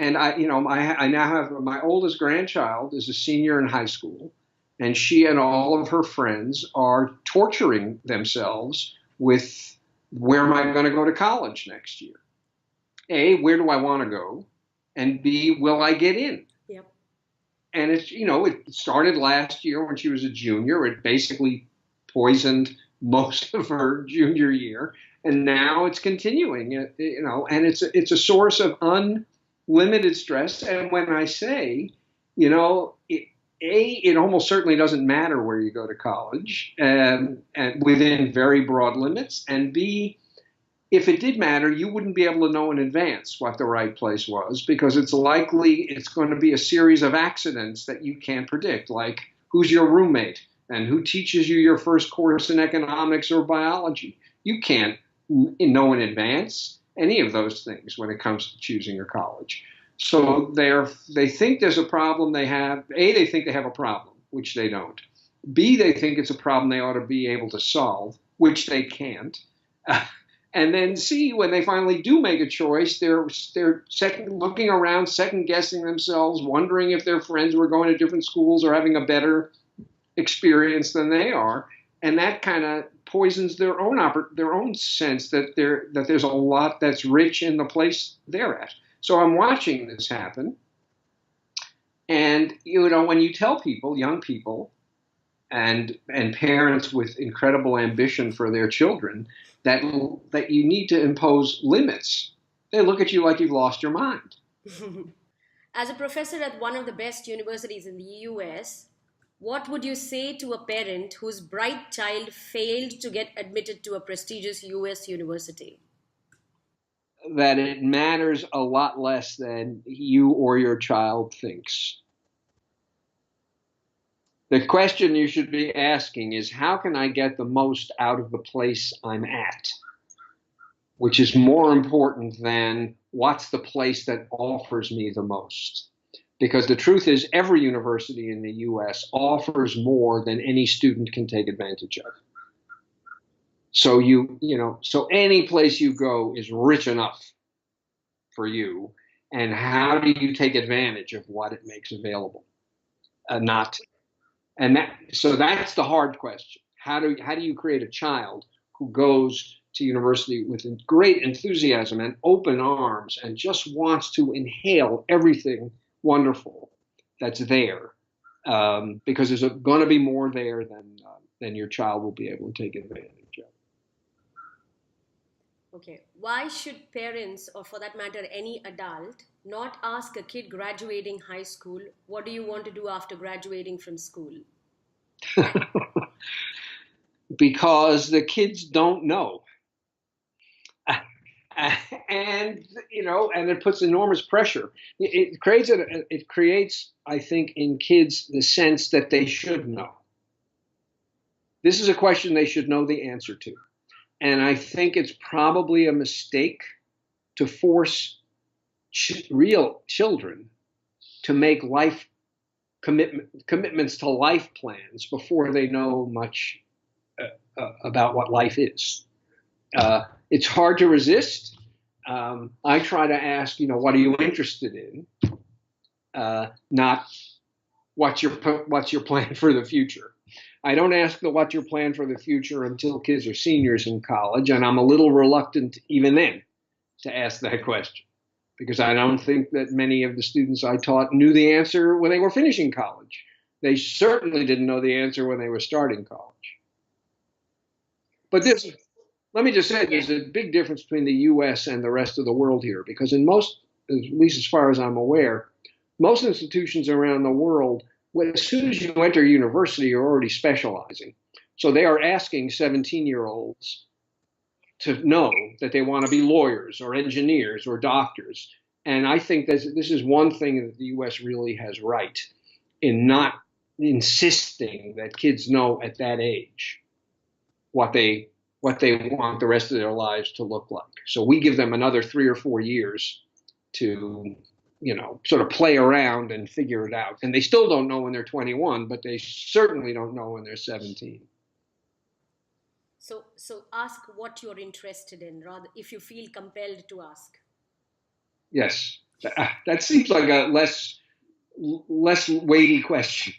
And I now have my oldest grandchild is a senior in high school, and she and all of her friends are torturing themselves with where am I going to go to college next year? A, where do I want to go? And B, will I get in? Yep. And it started last year when she was a junior. It basically poisoned most of her junior year, and now it's continuing. And it's a source of unlimited stress. And when I say, it almost certainly doesn't matter where you go to college, and within very broad limits. And B, if it did matter, you wouldn't be able to know in advance what the right place was because it's likely it's going to be a series of accidents that you can't predict, like who's your roommate and who teaches you your first course in economics or biology. You can't know in advance any of those things when it comes to choosing your college. So they think there's a problem they have. A, they think they have a problem, which they don't. B, they think it's a problem they ought to be able to solve, which they can't. And then C, when they finally do make a choice, they're looking around, second guessing themselves, wondering if their friends were going to different schools or having a better experience than they are, and that kind of poisons their own sense that there's a lot that's rich in the place they're at. So I'm watching this happen, and when you tell people, young people, and parents with incredible ambition for their children, that you need to impose limits, they look at you like you've lost your mind. As a professor at one of the best universities in the US, what would you say to a parent whose bright child failed to get admitted to a prestigious US university? That it matters a lot less than you or your child thinks. The question you should be asking is, how can I get the most out of the place I'm at? Which is more important than what's the place that offers me the most. Because the truth is, every university in the US offers more than any student can take advantage of. So so any place you go is rich enough for you. And how do you take advantage of what it makes available? So that's the hard question. How do you create a child who goes to university with great enthusiasm and open arms and just wants to inhale everything wonderful that's there, because there's going to be more there than your child will be able to take advantage of. Okay, why should parents, or for that matter any adult, not ask a kid graduating high school, what do you want to do after graduating from school? Because the kids don't know. And it puts enormous pressure. It creates, I think, in kids the sense that they should know. This is a question they should know the answer to. And I think it's probably a mistake to force real children to make life commitments to life plans before they know much about what life is. It's hard to resist. I try to ask, what are you interested in? Not what's your plan for the future. I don't ask what's your plan for the future until kids are seniors in college, and I'm a little reluctant even then to ask that question, because I don't think that many of the students I taught knew the answer when they were finishing college. They certainly didn't know the answer when they were starting college. But let me just say, there's a big difference between the US and the rest of the world here, because in most, at least as far as I'm aware, most institutions around the world, as soon as you enter university, you're already specializing. So they are asking 17-year-olds to know that they want to be lawyers or engineers or doctors. And I think this is one thing that the US really has right in not insisting that kids know at that age what they want the rest of their lives to look like. So we give them another 3 or 4 years to, sort of play around and figure it out. And they still don't know when they're 21, but they certainly don't know when they're 17. So ask what you're interested in, rather, if you feel compelled to ask. Yes. That seems like a less weighty question.